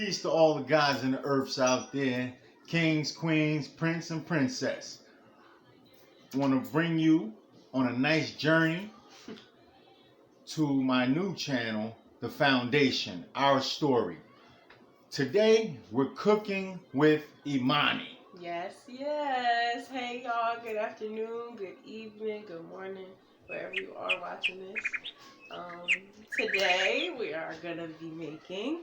Peace to all the guys and the earths out there, kings, queens, prince, and princess. I want to bring you on a nice journey to my new channel, The Foundation, Our Story. Today, we're cooking with Imani. Yes, yes. Hey, y'all. Good afternoon, good evening, good morning, wherever you are watching this. Today, we are going to be making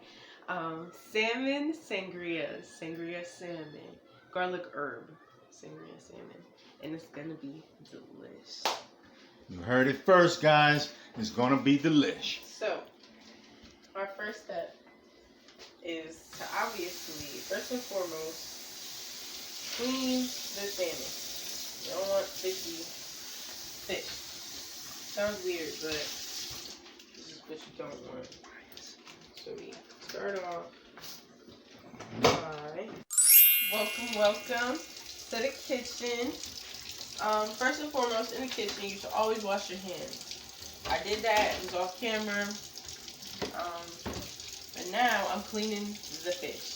salmon sangria. Sangria salmon. Garlic herb sangria salmon. And it's going to be delish. You heard it first, guys. It's going to be delish. So, our first step is to obviously, first and foremost, clean the salmon. You don't want fishy fish. Sounds weird, but this is what you don't want. So we start off by welcome to the kitchen. First and foremost, in the kitchen, you should always wash your hands. I did that. It was off camera. But now I'm cleaning the fish.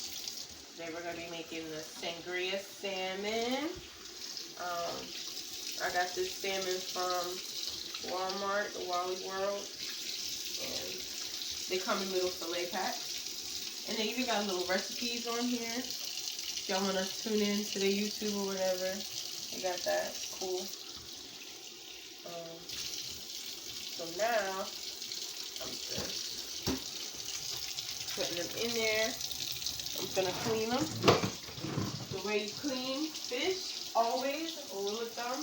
Today we're going to be making the sangria salmon. I got this salmon from Walmart, the Wally World, and they come in little fillet packs. And they even got little recipes on here. If y'all want to tune in to the YouTube or whatever, they got that. Cool. So now I'm just putting them in there. I'm gonna clean them. The way you clean fish, always, a rule of thumb,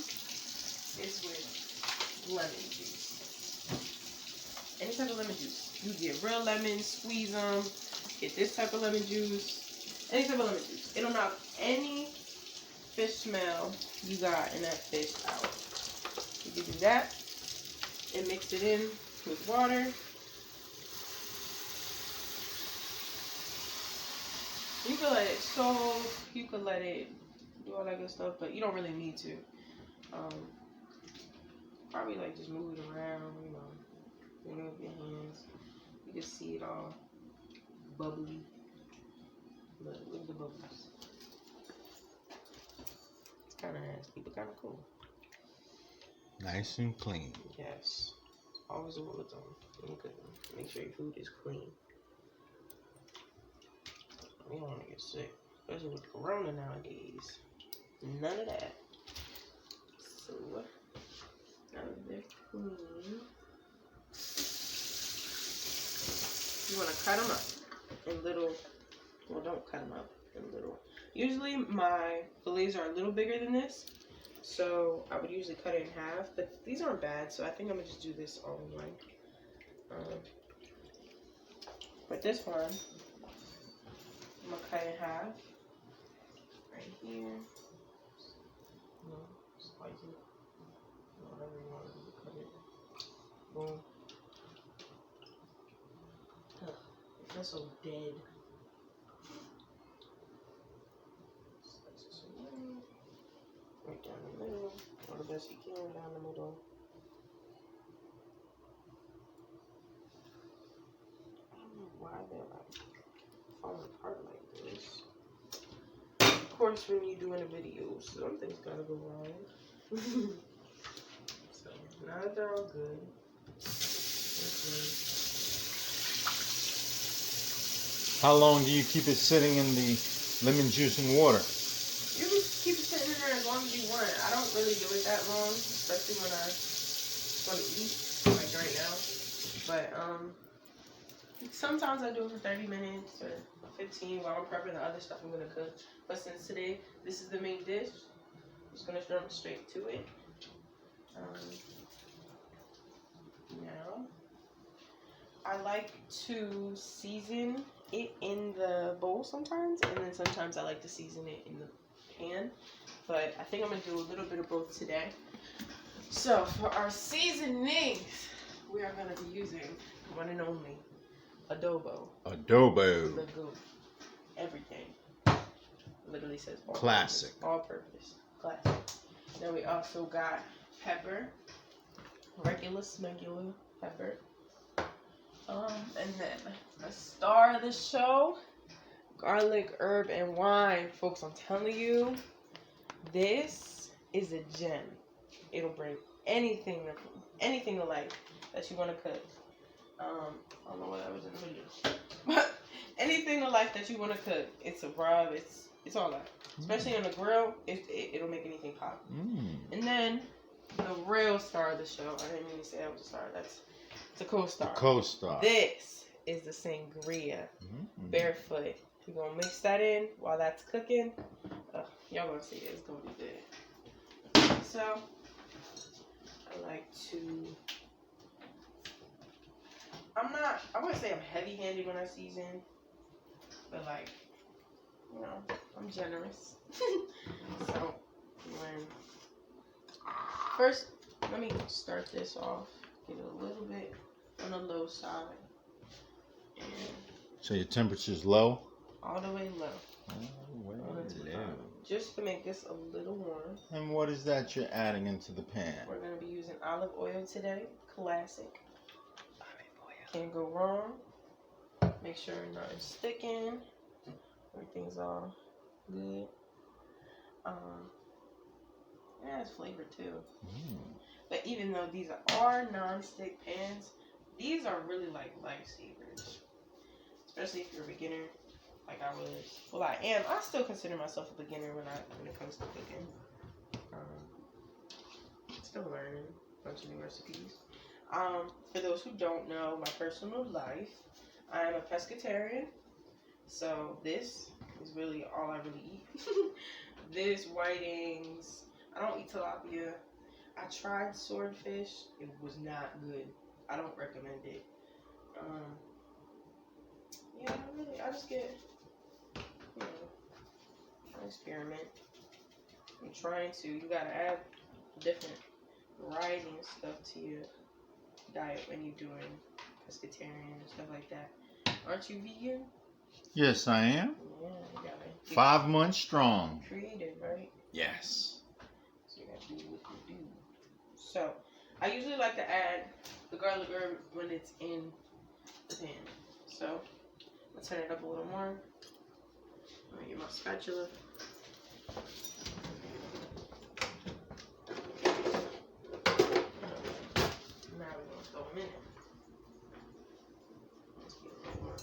is with lemon juice. Any type of lemon juice. You get real lemons, squeeze them, get this type of lemon juice, any type of lemon juice. It'll knock any fish smell you got in that fish out. You can do that and mix it in with water. You could let it soak, you could let it do all that good stuff, but you don't really need to. Probably like just move it around, bring it with your hands. You can see it all bubbly. Look at the bubbles. It's kind of nasty, but kind of cool. Nice and clean. Yes. Always a rule of thumb. Make sure your food is clean. We don't want to get sick, especially with Corona nowadays. None of that. So, now that they're clean, you want to cut them up in little, well, don't cut them up in little. Usually my fillets are a little bigger than this, so I would usually cut it in half, but these aren't bad, so I think I'm going to just do this all in one. But this one, I'm going to cut it in half, right here, slice it, whatever you want to do, cut it, boom. Ugh, it feels so dead. Slice this away, right down the middle, or the best you can, down the middle. I don't know why they're like falling apart like this. Of course, when you're doing a video, something's gotta go wrong. So now that they're all good, How long do you keep it sitting in the lemon juice and water? you can keep it sitting in there as long as you want. I don't really do it that long, especially when I want to eat, like right now. But sometimes I do it for 30 minutes or 15 while I'm prepping the other stuff I'm gonna cook. But since today this is the main dish, I'm just gonna jump straight to it. Now I like to season it in the bowl sometimes, and then sometimes I like to season it in the pan. But I think I'm gonna do a little bit of both today. So for our seasonings, we are gonna be using one and only adobo. Adobo. The goat. Everything. Literally says all Classic. Purpose, all purpose. Classic. Then we also got pepper. Regular smegular pepper. And then the star of the show, garlic, herb, and wine. Folks, I'm telling you, this is a gem. It'll bring anything to life that you want to cook. I don't know what I was in the video. But anything to life that you want to cook, it's a rub. It's all that. Especially on the grill, it'll make anything pop. And then the real star of the show. I didn't mean to say that was a star. It's a co-star. Co-star. This is the sangria. Barefoot. We're gonna mix that in while that's cooking. Y'all gonna see it. It's gonna be good. So I like to. I wouldn't say I'm heavy-handed when I season, but like, you know, I'm generous. So, first, let me start this off. Get it a little bit on the low side. And so your temperature's low? All the way low. All the way low. Just to make this a little warm. And what is that you're adding into the pan? We're going to be using olive oil today. Classic. Can't go wrong. Make sure nothing's sticking. Everything's all good. It has flavor too. But even though these are non-stick pans, these are really like lifesavers. Especially if you're a beginner, like I was. Well, I am. I still consider myself a beginner when it comes to cooking. Still learning a bunch of new recipes. For those who don't know my personal life, I am a pescatarian. So this is really all I really eat. This, whitings. I don't eat tilapia. I tried swordfish. It was not good. I don't recommend it. Yeah, I just get, you know, I experiment. I'm trying to. You gotta add different variety and stuff to your diet when you're doing pescatarian and stuff like that. Aren't you vegan? Yes, I am. Yeah, you gotta 5 months strong. creative, right? Yes. So you gotta do what you do. So I usually like to add the garlic herb when it's in the pan. So let's turn it up a little more. Let me get my spatula. Now we're gonna throw them in. Let's get a little more.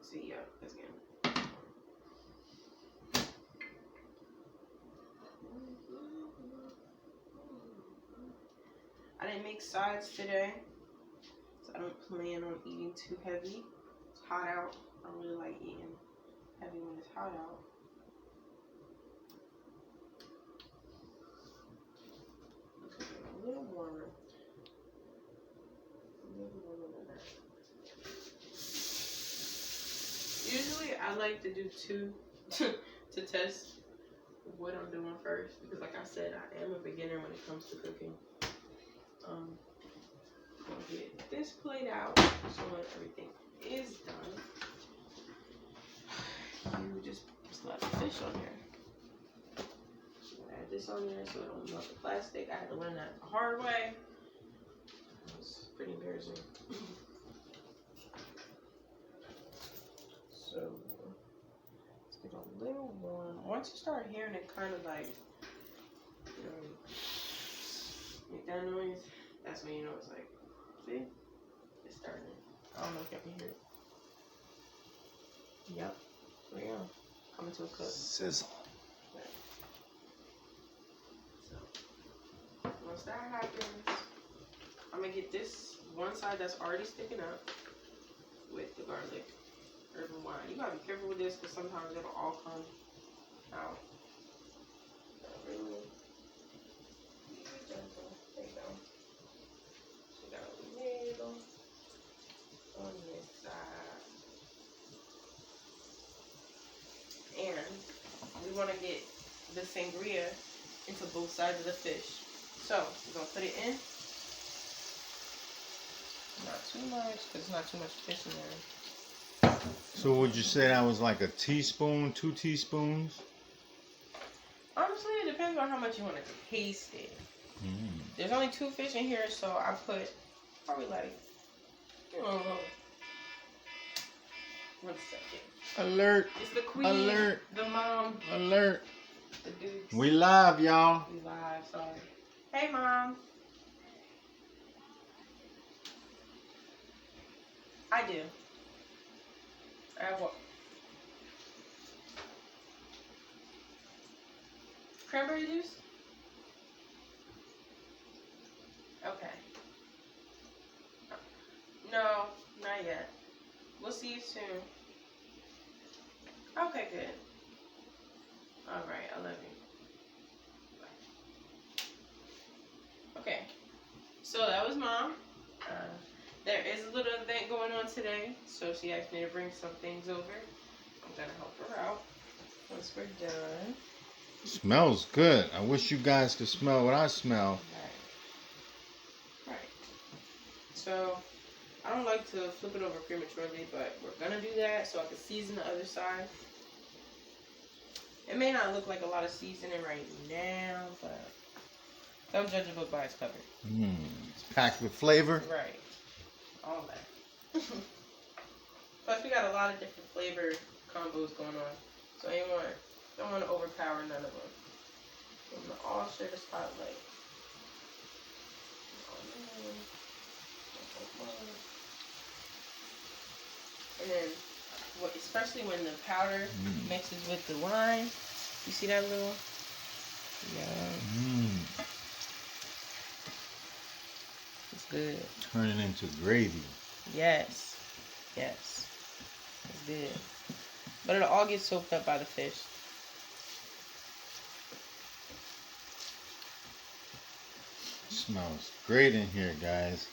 See, yeah, that's good. I didn't make sides today, so I don't plan on eating too heavy. It's hot out. I don't really like eating heavy when it's hot out. A little warmer. A little warmer than that. Usually I like to do two to test what I'm doing first, because like I said, I am a beginner when it comes to cooking. I'll get this plate out so when everything is done, you just slap the fish on there. Add this on there so it don't melt the plastic. I had to learn that the hard way. It was pretty embarrassing. So let's get a little warm. Once you start hearing it kind of like, you know, make that noise, that's when you know it's like, see? It's starting. I don't know if y'all can hear it. Yep. There you go. Coming to a cook. Sizzle. Okay. So once that happens, I'm gonna get this one side that's already sticking up with the garlic, herb, and wine. You gotta be careful with this because sometimes it'll all come out. Really gentle. There you go. So we got a little on this side. And we want to get the sangria into both sides of the fish. So we're going to put it in. Not too much, because there's not too much fish in there. So would you say that was like a teaspoon, 2 teaspoons? Honestly, it depends on how much you want to taste it. There's only 2 fish in here, so I put probably like, you know, 1 second. Alert. It's the queen. Alert. The mom. Alert. The dukes. We live, y'all. We live, sorry. Hey, Mom. I do. I have what? Cranberry juice? Okay. No, not yet. We'll see you soon. Okay, good. Alright, I love you. Okay. So that was Mom. There is a little event going on today, so she asked me to bring some things over. I'm gonna help her out once we're done. Smells good. I wish you guys could smell what I smell. Right. So I don't like to flip it over prematurely, but we're gonna do that so I can season the other side. It may not look like a lot of seasoning right now, but don't judge a book by its cover. It's packed with flavor. Right. All that. Plus, we got a lot of different flavor combos going on, so I don't want to overpower none of them. I'm gonna all share the spotlight. And then, especially when the powder mixes with the wine, you see that little? Yeah. It's good. Turning into gravy. Yes. Yes. It's good. But it'll all get soaked up by the fish. Smells great in here, guys.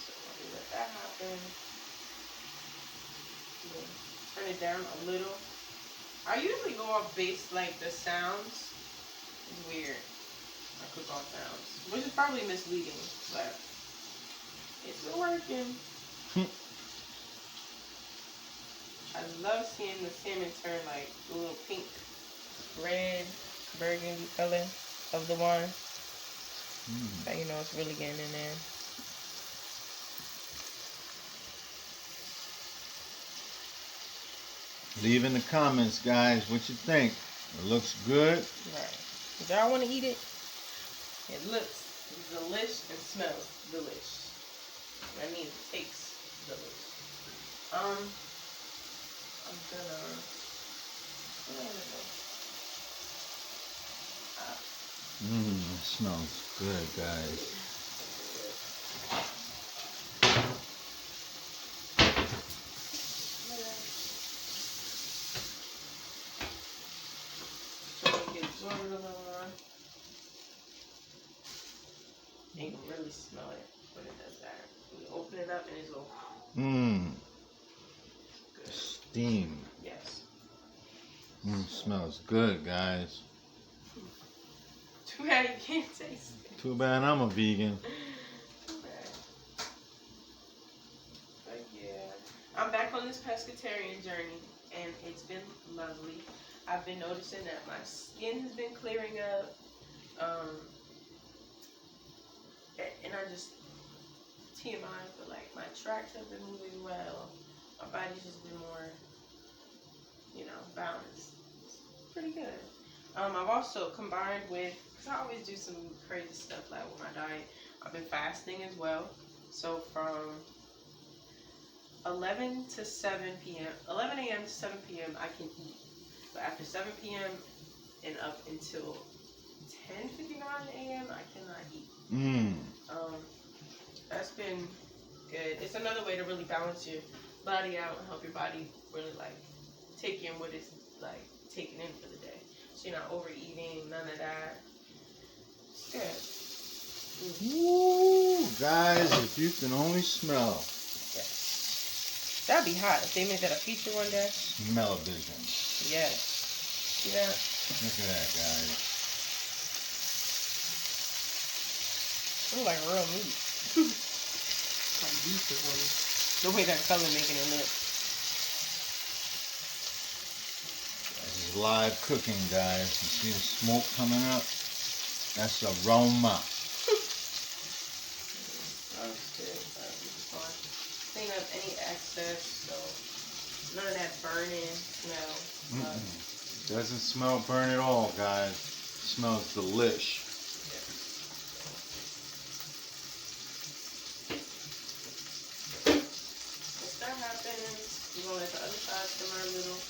So let that happen. Turn it down a little. I usually go off base like the sounds. It's weird. I cook off sounds, which is probably misleading, but it's working. I love seeing the salmon turn like a little pink, red, burgundy color of the wine. So you know it's really getting in there. Leave in the comments, guys, what you think. It looks good. Right. If y'all want to eat it, it looks delish and smells delish. That means it tastes delish. I'm gonna. It smells good, guys. You can really smell it when it does that. You open it up and it's all good. Steam. Yes. Smells good, guys. Too bad you can't taste it. Too bad I'm a vegan. Too bad. But yeah, I'm back on this pescatarian journey, and it's been lovely. I've been noticing that my skin has been clearing up. And I just, TMI, but like my tracks have been moving well. My body's just been more, balanced. It's pretty good. I've also combined with, because I always do some crazy stuff like with my diet, I've been fasting as well. So from 11 to 7 p.m., 11 a.m. to 7 p.m. I can eat. But after 7 p.m. and up until 10:59 a.m. I cannot eat. That's been good. It's another way to really balance your body out and help your body really like take in what it's like taking in for the day. So you're not overeating, none of that. It's good. Ooh, guys, if you can only smell. Yes. That'd be hot if they made that a feature one day. Smell-o-vision. Yes. See that? Look at that, guys. Looks like real meat. Like beef or something. The way that color making it look. This is live cooking, guys. You see the smoke coming up? That's aroma. nonstick. I'm just gonna clean up any excess, so none of that burning smell. Doesn't smell burn at all, guys. Smells delish. Once that happens, we're gonna let the other side simmer a little.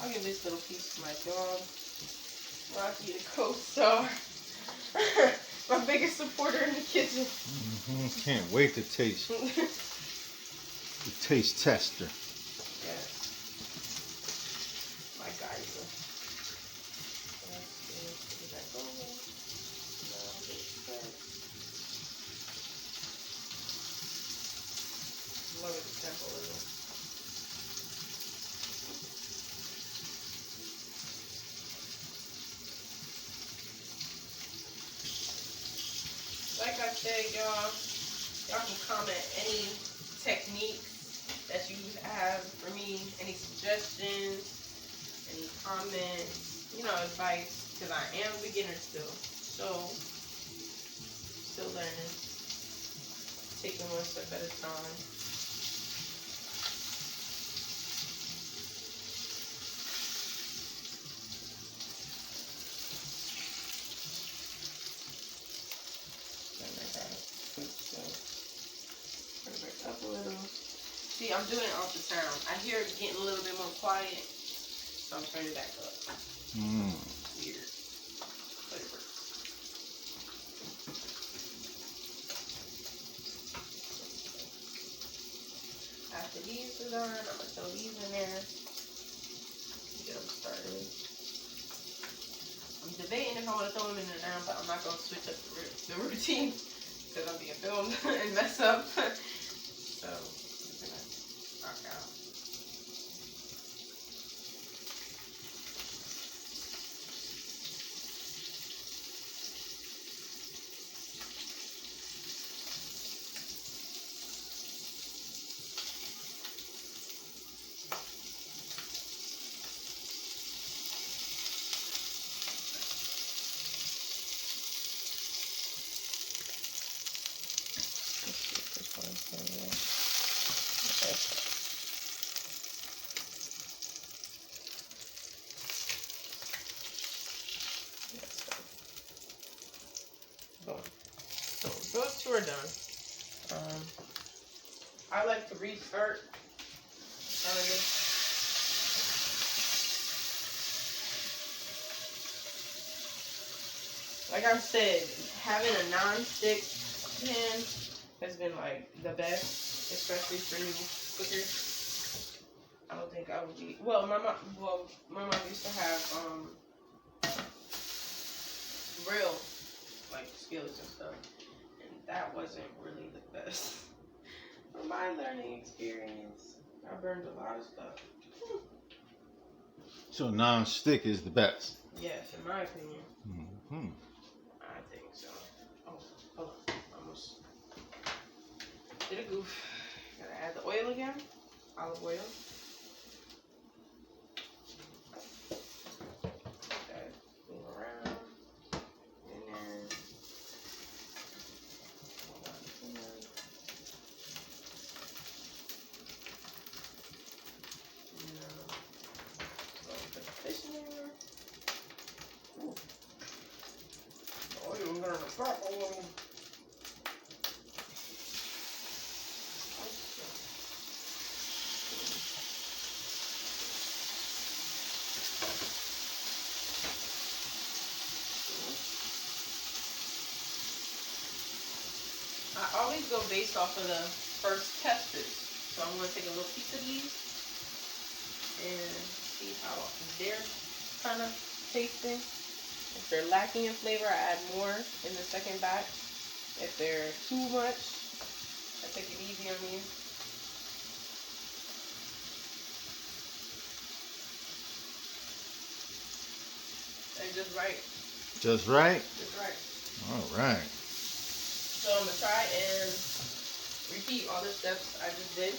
I'll give this little piece to my dog. Rocky, the co-star. My biggest supporter in the kitchen. Can't wait to taste. The taste tester. Yes. My geyser. Let's see. Get that going. Lower the temp a little. Like I said, y'all can comment any techniques that you have for me, any suggestions, any comments, advice, because I am a beginner still. So, still learning, taking one step at a time. Up a little. See, I'm doing it off the sound. I hear it getting a little bit more quiet, so I'm turning it back up. Weird, but it works. After these are done, I'm gonna throw these in there. Get them started. I'm debating if I want to throw them in there now, but I'm not gonna switch up the routine because I'm being filmed and mess up. So, I'm gonna knock out. Let's see if this one's in there. Okay. Boom. So those two are done. I like to restart. Like I said, having a non-stick pan has been like the best, especially for new cookers. I don't think I would be. Well, my mom used to have real like skillets and stuff, and that wasn't really the best. From my learning experience, I burned a lot of stuff. So non-stick is the best. Yes, in my opinion. Mm-hmm. I think so. Oh, hold on. Almost did a goof. Gotta add the oil again. Olive oil. Okay. Move around. In there. Hold on. In there. So put the fish in there. Ooh. The oil is gonna drop a little. I always go based off of the first testers. So I'm going to take a little piece of these and see how they're kind of tasting. If they're lacking in flavor, I add more in the second batch. If they're too much, I take it easy on me. And just right. Just right? Just right. All right. So I'm going to try and repeat all the steps I just did.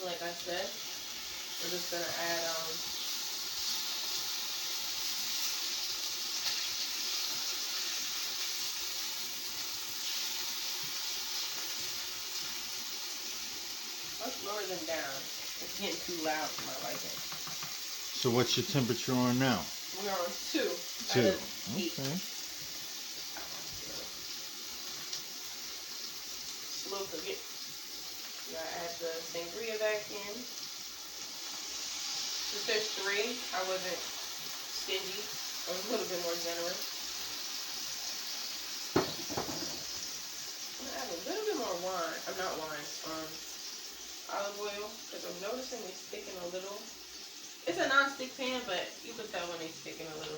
Like I said, we're just gonna add let's lower them down. It's getting too loud for my liking. So what's your temperature on now? We're on 2. 2. Out of 8. Okay. Slow cook it. You gotta add the sangria back in. Since there's 3, I wasn't stingy. I was a little bit more generous. I'm gonna add a little bit more wine. I'm not wine. Olive oil, because I'm noticing they're sticking a little. It's a non-stick pan, but you can tell when they're sticking a little.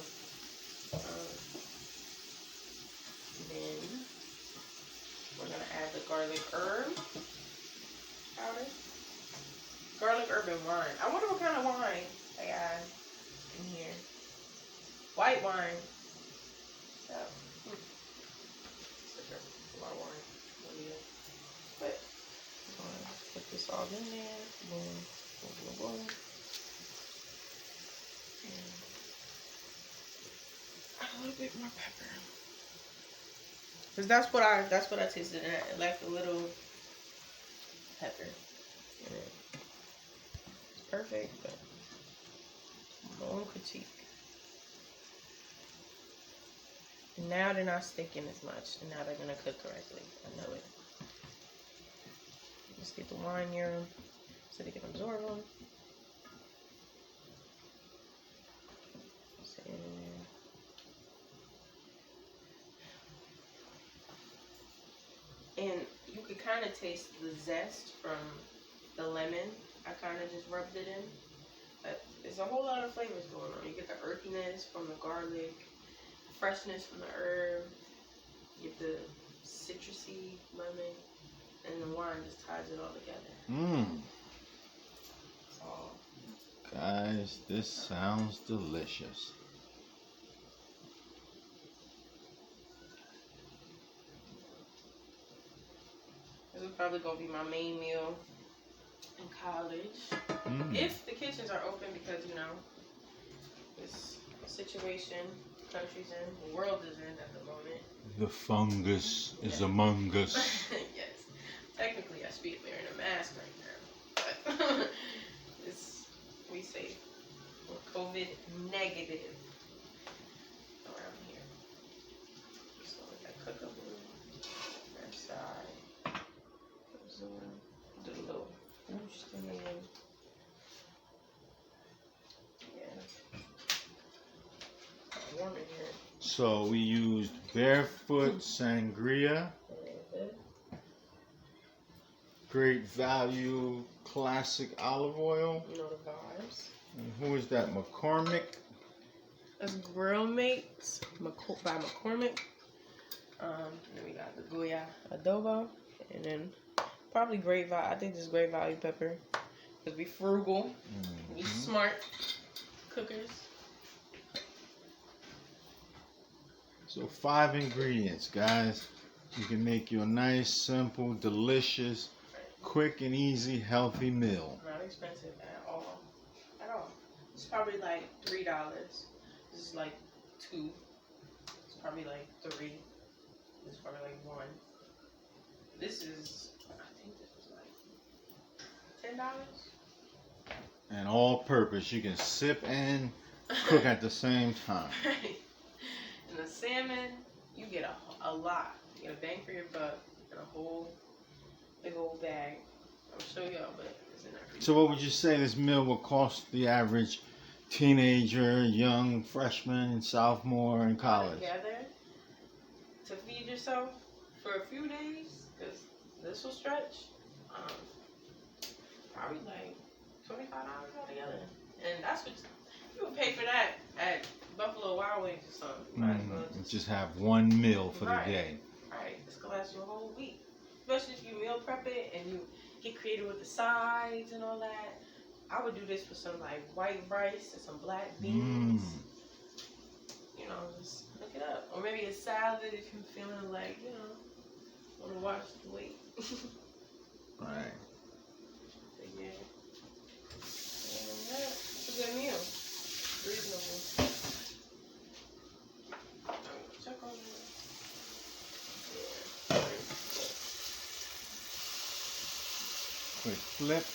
Then we're gonna add the garlic herb powder. Garlic herb and wine. I wonder what kind of wine they add in here. White wine. Yeah. Such a lot of wine. But put this all in there. Boom, boom, boom, boom. And a little bit more pepper. Cause that's what I tasted. And I like a little pepper. It's perfect, but my own critique. Now they're not sticking as much, and now they're gonna cook correctly. I know it. Just get the wine near them so they can absorb them. Set it in there. And you could kind of taste the zest from the lemon. I kind of just rubbed it in. But there's a whole lot of flavors going on. You get the earthiness from the garlic, freshness from the herb, you get the citrusy lemon, and the wine just ties it all together. Oh. Guys, this sounds delicious. This is probably going to be my main meal in college. If the kitchens are open, because, you know, this situation country's in, the world is in at the moment. The fungus is among us. Yes. Technically, I should be wearing a mask right now. But we safe. We're COVID negative around here. So let that cook up a little. That side. Do a little boost in there. Yeah. Warm in here. So we used Barefoot Sangria, Great Value Classic Olive Oil. You know the vibes. And who is that? McCormick? That's Grill Mates by McCormick. Then we got the Goya Adobo, and then probably Great Value. I think this is Great Value pepper, because we frugal, we smart cookers. So 5 ingredients, guys. You can make you a nice, simple, delicious, quick and easy, healthy meal. Not expensive at all. At all. It's probably like $3. This is like 2. It's probably like 3. This is probably like 1. This is, I think this was like $10. And all purpose. You can sip and cook at the same time. Right. And the salmon, you get a lot. You get a bang for your buck and a whole big old bag. I'll show y'all, but it's in there. So what would you say this meal will cost the average teenager, young freshman, sophomore in college? Together to feed yourself for a few days, because this will stretch. Probably like $25 altogether, and that's what you would pay for that at Buffalo Wild Wings or something. Might as well just have one meal for the day. Right, this could last you a whole week, especially if you meal prep it and you get creative with the sides and all that. I would do this with some like white rice and some black beans. You know, just look it up. Or maybe a salad if you're feeling like, you know, want to watch the weight. Right. But yeah, reasonable. Check on it. Yeah. Quick flip.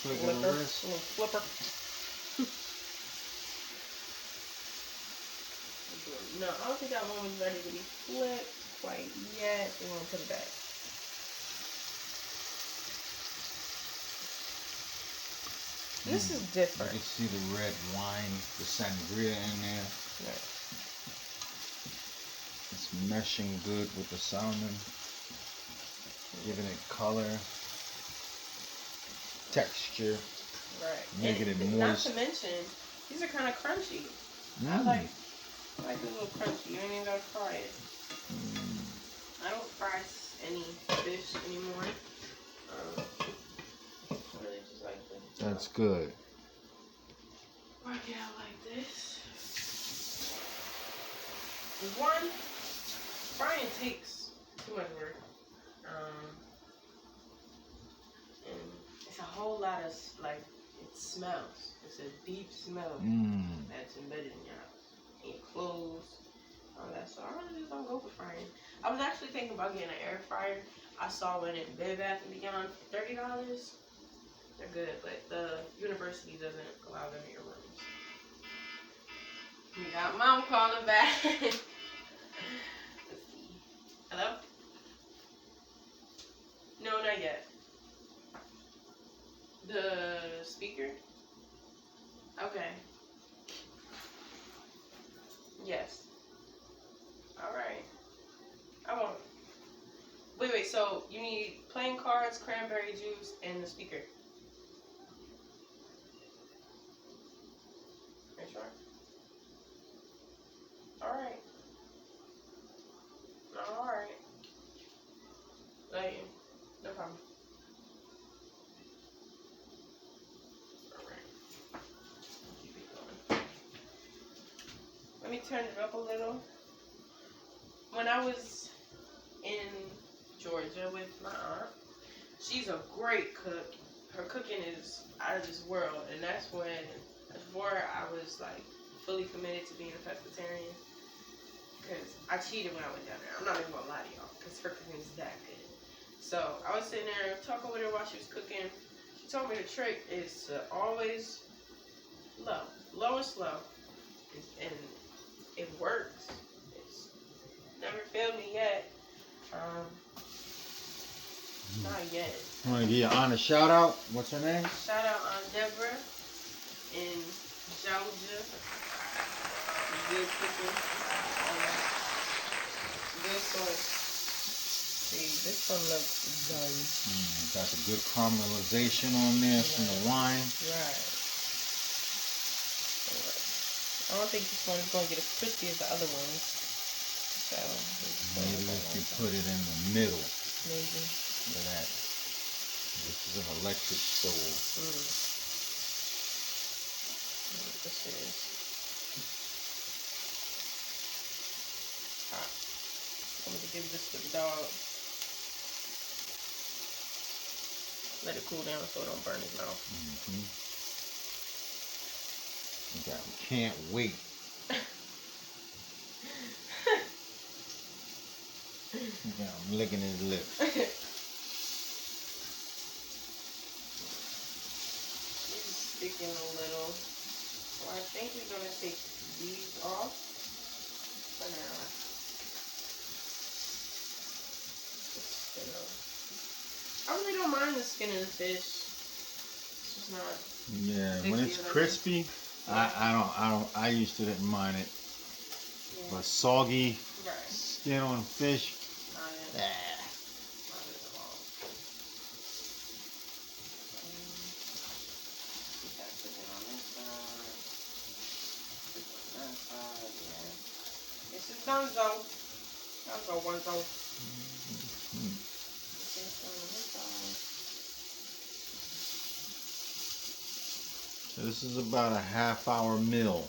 Flick of the Flipper. wrist. Little flipper. No, I don't think that one was ready to be flipped quite yet. We're gonna put it back. This is different. You can see the red wine, the sangria in there. Right. It's meshing good with the salmon, giving it color, texture, Right. making it Not moist. to mention, these are kind of crunchy. I like it a little crunchy. You ain't even gotta fry it. I don't fry any fish anymore. I really just like this. That's good. Work it out like this. One, frying takes too much work. And it's a whole lot of, like, it smells. It's a deep smell that's embedded in your clothes, all that. So I really just don't go for frying. I was actually thinking about getting an air fryer. I saw one in Bed Bath & Beyond for $30. They're good, but the university doesn't allow them in your rooms. We got mom calling back. Let's see. Hello? No, not yet. The speaker? Okay. Yes. Alright. I won't. Wait, so you need playing cards, cranberry juice, and the speaker. Are you sure? Alright. Alright. Like, no problem. Alright. Keep it going. Let me turn it up a little. When I was in Georgia with my aunt, she's a great cook. Her cooking is out of this world, and that's before I was like fully committed to being a pescatarian. Because I cheated when I went down there. I'm not even gonna lie to y'all, because her cooking is that good. So I was sitting there talking with her while she was cooking. She told me the trick is to always low and slow, and it works. It's never failed me yet. Not yet. I want to give your aunt a shout out. What's her name? Shout out Aunt Deborah in Georgia. Good cooking. Good source. See, this one looks done. Got the good caramelization on there from the wine. Right. I don't think this one's going to get as crispy as the other ones. So Maybe if you put it in the middle. Maybe. Look at that. This is an electric stove. This is hot. I'm going to give this to the dog. Let it cool down so it don't burn his mouth. Can't wait. I'm licking his lips. It's sticking a little. So I think we're going to take these off for now. I really don't mind the skin of the fish. It's just not. Yeah, when it's crispy, I used to didn't mind it. Yeah. But soggy skin on fish. Not it. Nah. Not it at all. Keep that cooking on this side. This on that side. Yeah. This is done though. That's all one though. So this is about a half-hour meal.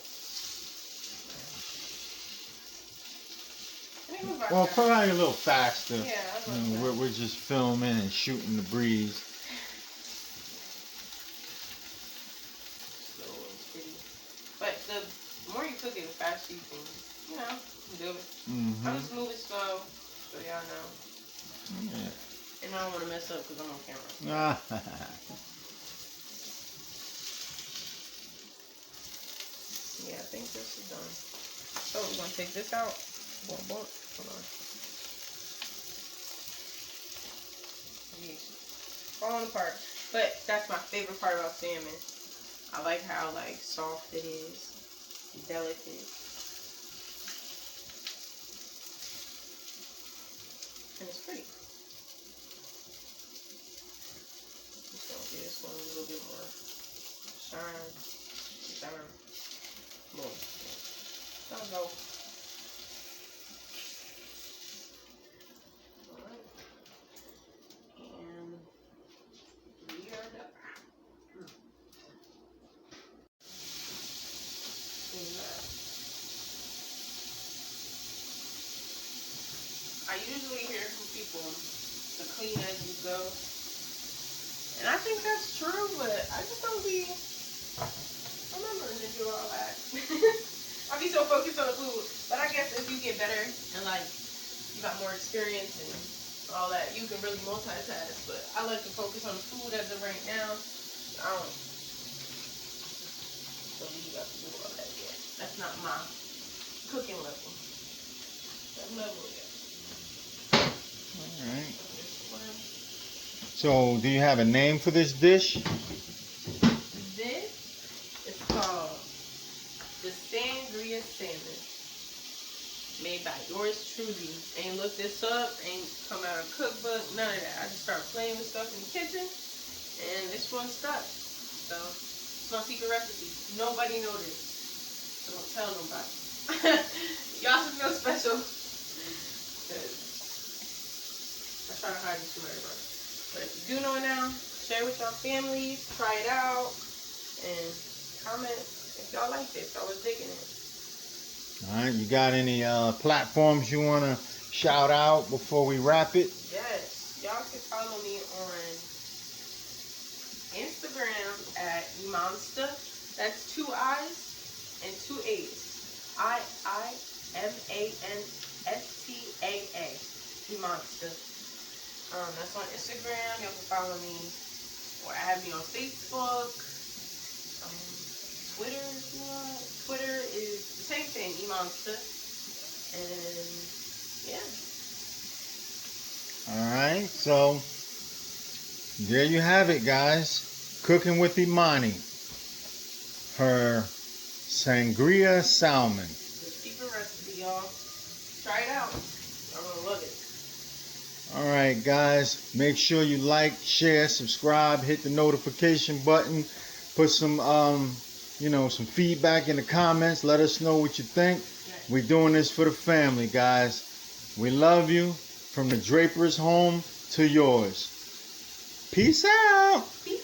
Well, probably a little faster. Yeah, we're just filming and shooting the breeze. Slow and steady. so you can, do it. Mm-hmm. I'm just moving slow, so y'all know. Yeah. And I don't want to mess up because I'm on camera. Yeah, I think this is done. So we're going to take this out. Boom, boom. Hold on. Falling apart. But that's my favorite part about salmon. I like how like soft it is. Delicate. And it's pretty. Just gonna give this one a little bit more shine. Boom. That'll go. Alright. And we are done. I usually hear from people to clean as you go. And I think that's true, but I just don't be remembering to do all that. I be so focused on the food. But I guess if you get better and like you got more experience and all that, you can really multitask. But I like to focus on the food as of right now. I don't believe I can do all that yet. That's not my cooking level. That level yet. All right. So, do you have a name for this dish? This is called the Sangria Salmon, made by yours truly. Ain't looked this up, ain't come out of a cookbook, none of that. I just started playing with stuff in the kitchen, and this one stuck. So, it's my secret recipe. Nobody knows this, so don't tell nobody. Y'all should feel special. I try to hide this from everybody. But if you do know it now, share with your families, try it out, and comment if y'all like this. I was digging it. All right, you got any platforms you want to shout out before we wrap it? Yes, y'all can follow me on Instagram at Imani'S. That's 2 I's and 2 A's. IIMANSTAA. Imani'S. That's on Instagram. Y'all can follow me or add me on Facebook. Twitter if you want. Twitter is the same thing, Imani'S. And yeah. All right, so there you have it, guys. Cooking with Imani. Her Sangria salmon. The secret recipe, y'all. Try it out. Y'all gonna love it. All right, guys, make sure you like, share, subscribe, hit the notification button, put some some feedback in the comments. Let us know what you think. We're doing this for the family, guys. We love you from the Draper's home to yours. Peace out. Peace.